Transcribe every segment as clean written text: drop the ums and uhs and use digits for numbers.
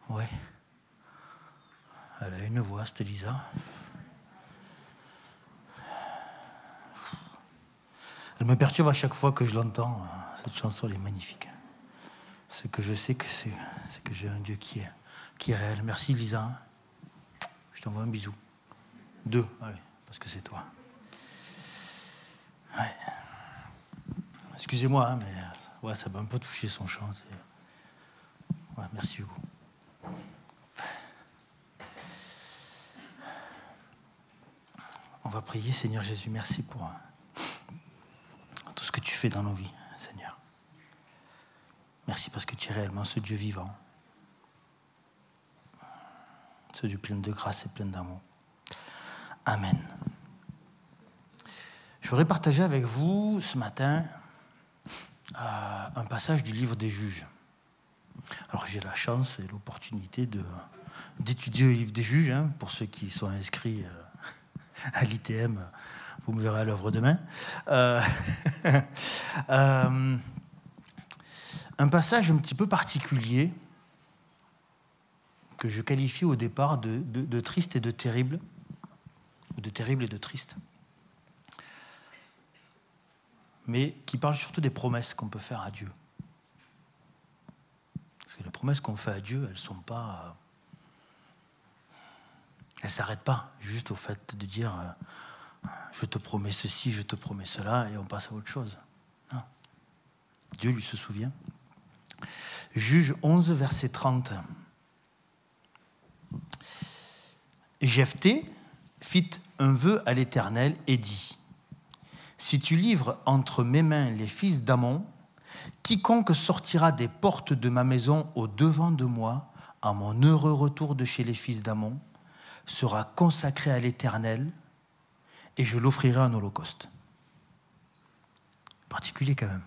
Ouais. Elle a une voix, cette Lisa. Elle me perturbe à chaque fois que je l'entends. Cette chanson, elle est magnifique. Ce que je sais, c'est que j'ai un Dieu qui est réel. Merci, Lisa. Je t'envoie un bisou. 2, allez, parce que c'est toi. Ouais. Excusez-moi, mais ouais, ça m'a un peu touché son chant. Ouais, merci, Hugo. On va prier, Seigneur Jésus. Merci pour tout ce que tu fais dans nos vies, Seigneur. Merci parce que tu es réellement ce Dieu vivant. Ce Dieu plein de grâce et plein d'amour. Amen. Je voudrais partager avec vous ce matin un passage du livre des Juges. Alors j'ai la chance et l'opportunité d'étudier le livre des Juges. Pour ceux qui sont inscrits à l'ITM, vous me verrez à l'œuvre demain. Un passage un petit peu particulier que je qualifie au départ de triste et de terrible, ou de terrible et de triste, mais qui parle surtout des promesses qu'on peut faire à Dieu. Parce que les promesses qu'on fait à Dieu, elles sont pas, elles s'arrêtent pas juste au fait de dire je te promets ceci, je te promets cela, et on passe à autre chose. Non. Dieu lui se souvient. Juge 11, verset 30. Jephthé fit un vœu à l'Éternel et dit : si tu livres entre mes mains les fils d'Ammon, quiconque sortira des portes de ma maison au devant de moi, à mon heureux retour de chez les fils d'Ammon, sera consacré à l'Éternel, et je l'offrirai en holocauste. Particulier quand même.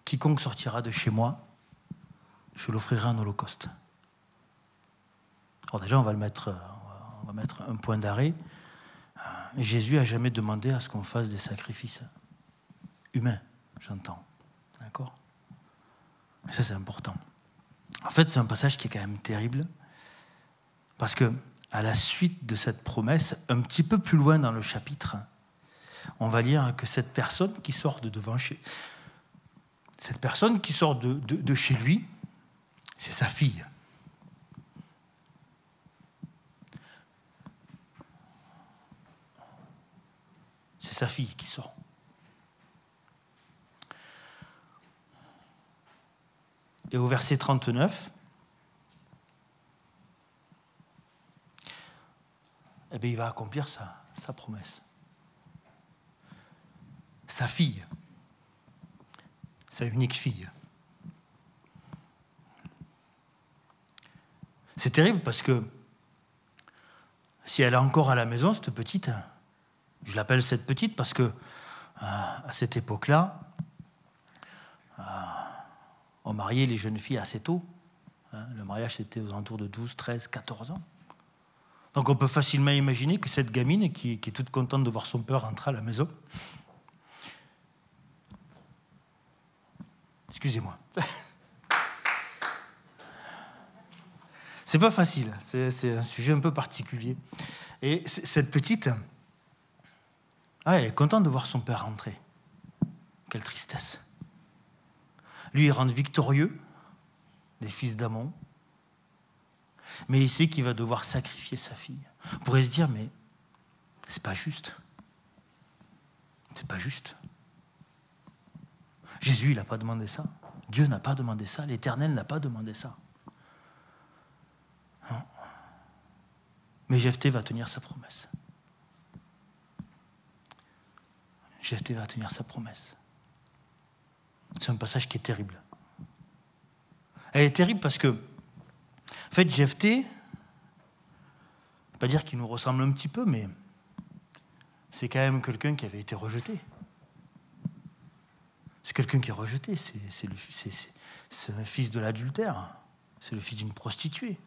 Quiconque sortira de chez moi, je l'offrirai en holocauste. Alors déjà, on va mettre un point d'arrêt. Jésus n'a jamais demandé à ce qu'on fasse des sacrifices humains, j'entends. D'accord ? Et ça, c'est important. En fait, c'est un passage qui est quand même terrible, parce que à la suite de cette promesse, un petit peu plus loin dans le chapitre, on va lire que cette personne qui sort de chez lui, c'est sa fille. C'est sa fille qui sort. Et au verset 39, eh bien, il va accomplir sa promesse. Sa fille, sa unique fille. C'est terrible parce que si elle est encore à la maison, cette petite, je l'appelle cette petite parce que à cette époque-là, on mariait les jeunes filles assez tôt. Le mariage, c'était aux alentours de 12, 13, 14 ans. Donc on peut facilement imaginer que cette gamine, qui est toute contente de voir son père rentrer à la maison... Excusez-moi. C'est pas facile, c'est un sujet un peu particulier. Et cette petite, elle est contente de voir son père rentrer. Quelle tristesse. Lui, il rentre victorieux des fils d'Ammon, mais il sait qu'il va devoir sacrifier sa fille. On pourrait se dire, mais c'est pas juste. C'est pas juste. Jésus, il n'a pas demandé ça. Dieu n'a pas demandé ça. L'Éternel n'a pas demandé ça. Non. Mais Jephthé va tenir sa promesse. Jephthé va tenir sa promesse. C'est un passage qui est terrible. Elle est terrible parce que, en fait, Jephthé, je ne vais pas dire qu'il nous ressemble un petit peu, mais c'est quand même quelqu'un qui avait été rejeté. C'est quelqu'un qui est rejeté. C'est un fils de l'adultère. C'est le fils d'une prostituée.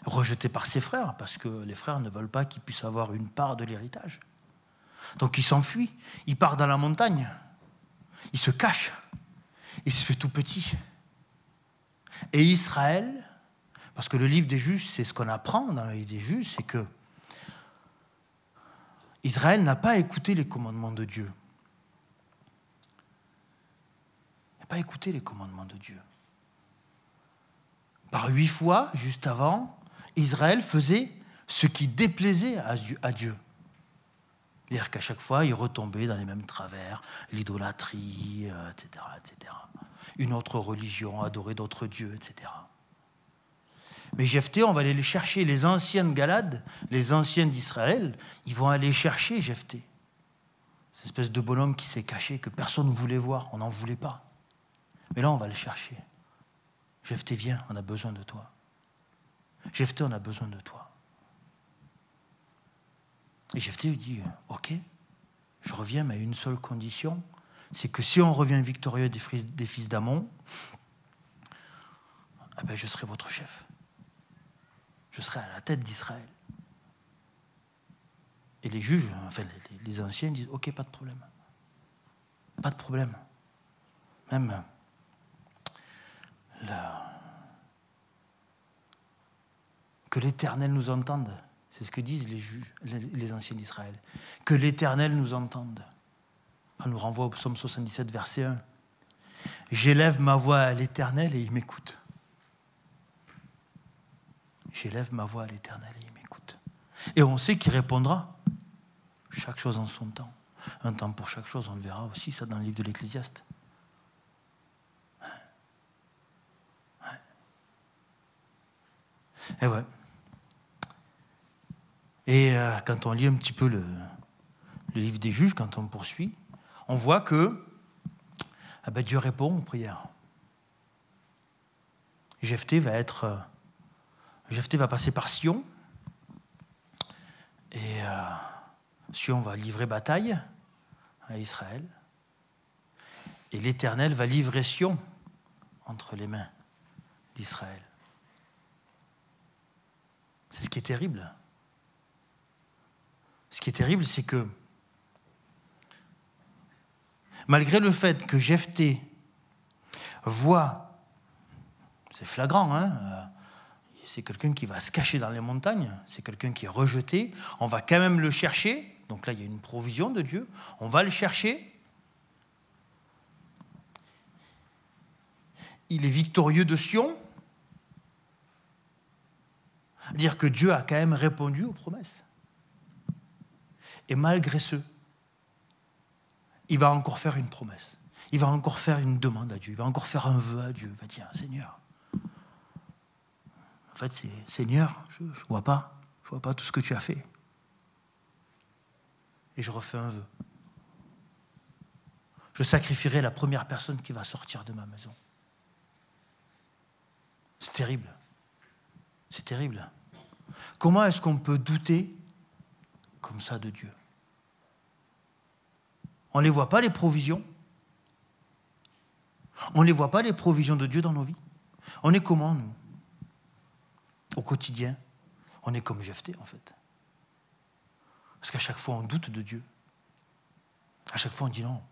Rejeté par ses frères, parce que les frères ne veulent pas qu'il puisse avoir une part de l'héritage. Donc il s'enfuit. Il part dans la montagne. Il se cache. Il se fait tout petit. Et Israël, parce que le livre des juges, c'est ce qu'on apprend dans le livre des juges, c'est que Israël n'a pas écouté les commandements de Dieu. Il n'a pas écouté les commandements de Dieu. Par 8 fois, juste avant, Israël faisait ce qui déplaisait à Dieu. C'est-à-dire qu'à chaque fois, il retombait dans les mêmes travers, l'idolâtrie, etc., etc. Une autre religion, adorer d'autres dieux, etc. Mais Jephthé, on va aller les chercher. Les anciens de Galad, les anciens d'Israël, ils vont aller chercher Jephthé. Cette espèce de bonhomme qui s'est caché, que personne ne voulait voir, on n'en voulait pas. Mais là, on va le chercher. Jephthé, viens, on a besoin de toi. Jephthé, on a besoin de toi. Et Jephthé lui dit, ok, je reviens, mais à une seule condition, c'est que si on revient victorieux des fils d'Amon, eh ben, je serai votre chef. Je serai à la tête d'Israël. Et les juges, enfin les anciens disent, ok, pas de problème. Pas de problème. Même que l'Éternel nous entende. C'est ce que disent les juges, les anciens d'Israël. Que l'Éternel nous entende. On nous renvoie au psaume 77, verset 1. J'élève ma voix à l'Éternel et il m'écoute. J'élève ma voix à l'Éternel et il m'écoute. Et on sait qu'il répondra. Chaque chose en son temps. Un temps pour chaque chose, on le verra aussi, ça dans le livre de l'Ecclésiaste. Et ouais. Et quand on lit un petit peu le livre des juges, quand on poursuit, on voit que Dieu répond aux prières. Jephthé va passer par Sion. Et Sion va livrer bataille à Israël. Et l'Éternel va livrer Sion entre les mains d'Israël. C'est ce qui est terrible. Ce qui est terrible, c'est que malgré le fait que Jephthé voit, c'est flagrant, c'est quelqu'un qui va se cacher dans les montagnes, c'est quelqu'un qui est rejeté, on va quand même le chercher, donc là il y a une provision de Dieu, on va le chercher, il est victorieux de Sion, dire que Dieu a quand même répondu aux promesses. Et malgré ce, il va encore faire une promesse. Il va encore faire une demande à Dieu. Il va encore faire un vœu à Dieu. Il va dire, Seigneur, en fait, c'est Seigneur, je ne vois pas tout ce que tu as fait. Et je refais un vœu. Je sacrifierai la première personne qui va sortir de ma maison. C'est terrible. C'est terrible. Comment est-ce qu'on peut douter comme ça de Dieu? On ne les voit pas, les provisions. On ne les voit pas, les provisions de Dieu dans nos vies. On est comment, nous? Au quotidien, on est comme Jephthé, en fait. Parce qu'à chaque fois, on doute de Dieu. À chaque fois, on dit non.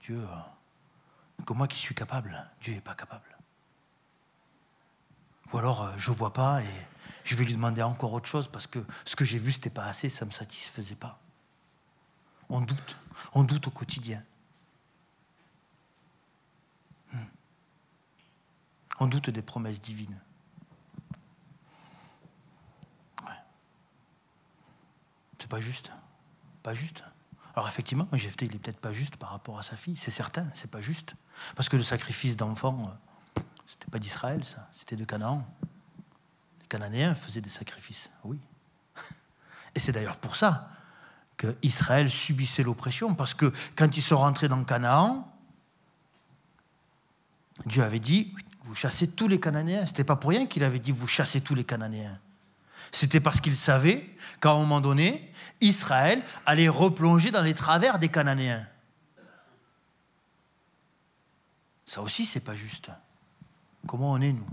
Dieu, comme moi qui suis capable, Dieu n'est pas capable. Ou alors, je ne vois pas et je vais lui demander encore autre chose parce que ce que j'ai vu, ce n'était pas assez, ça ne me satisfaisait pas. On doute au quotidien. On doute des promesses divines. Ouais. C'est pas juste. Pas juste. Alors effectivement, Jephthé, il n'est peut-être pas juste par rapport à sa fille, c'est certain, c'est pas juste. Parce que le sacrifice d'enfants, c'était pas d'Israël, ça, c'était de Canaan. Les Cananéens faisaient des sacrifices, oui. Et c'est d'ailleurs pour ça qu'Israël subissait l'oppression, parce que quand ils sont rentrés dans Canaan, Dieu avait dit, vous chassez tous les Cananéens. Ce n'était pas pour rien qu'il avait dit, vous chassez tous les Cananéens. C'était parce qu'il savait qu'à un moment donné, Israël allait replonger dans les travers des Cananéens. Ça aussi, c'est pas juste. Comment on est, nous,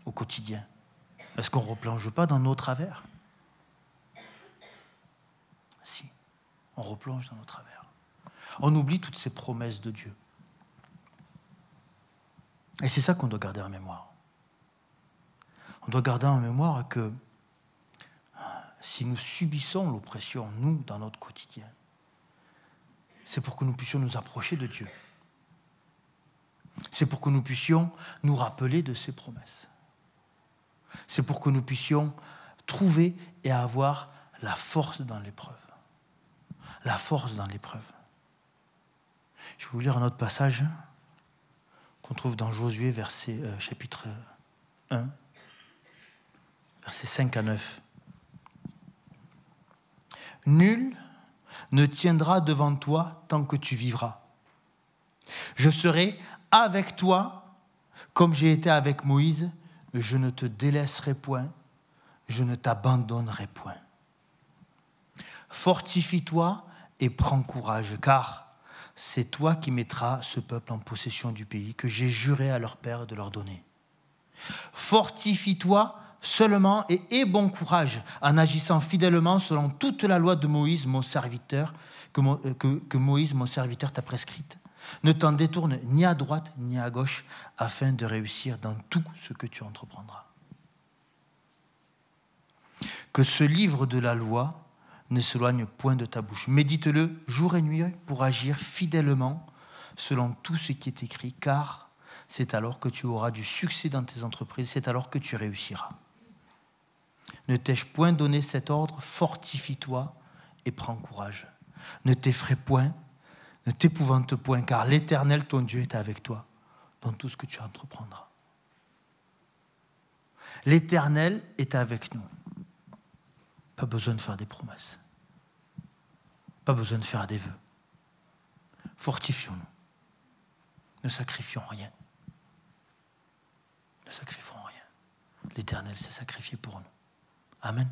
au quotidien? Est-ce qu'on ne replonge pas dans nos travers? Si, on replonge dans nos travers. On oublie toutes ces promesses de Dieu. Et c'est ça qu'on doit garder en mémoire. On doit garder en mémoire que si nous subissons l'oppression, nous, dans notre quotidien, c'est pour que nous puissions nous approcher de Dieu. C'est pour que nous puissions nous rappeler de ses promesses. C'est pour que nous puissions trouver et avoir la force dans l'épreuve. La force dans l'épreuve. Je vais vous lire un autre passage qu'on trouve dans Josué, chapitre 1, versets 5 à 9. Nul ne tiendra devant toi tant que tu vivras. Je serai avec toi comme j'ai été avec Moïse. Je ne te délaisserai point, je ne t'abandonnerai point. Fortifie-toi et prends courage, car c'est toi qui mettras ce peuple en possession du pays que j'ai juré à leur père de leur donner. Fortifie-toi seulement et aie bon courage en agissant fidèlement selon toute la loi de Moïse, mon serviteur, que Moïse, mon serviteur, t'a prescrite. Ne t'en détourne ni à droite ni à gauche afin de réussir dans tout ce que tu entreprendras. Que ce livre de la loi ne s'éloigne point de ta bouche. Médite-le jour et nuit pour agir fidèlement selon tout ce qui est écrit, car c'est alors que tu auras du succès dans tes entreprises, c'est alors que tu réussiras. Ne t'ai-je point donné cet ordre? Fortifie-toi et prends courage. Ne t'effraie point, ne t'épouvante point, car l'Éternel, ton Dieu, est avec toi dans tout ce que tu entreprendras. L'Éternel est avec nous. Pas besoin de faire des promesses. Pas besoin de faire des vœux. Fortifions-nous. Ne sacrifions rien. Ne sacrifions rien. L'Éternel s'est sacrifié pour nous. Amen.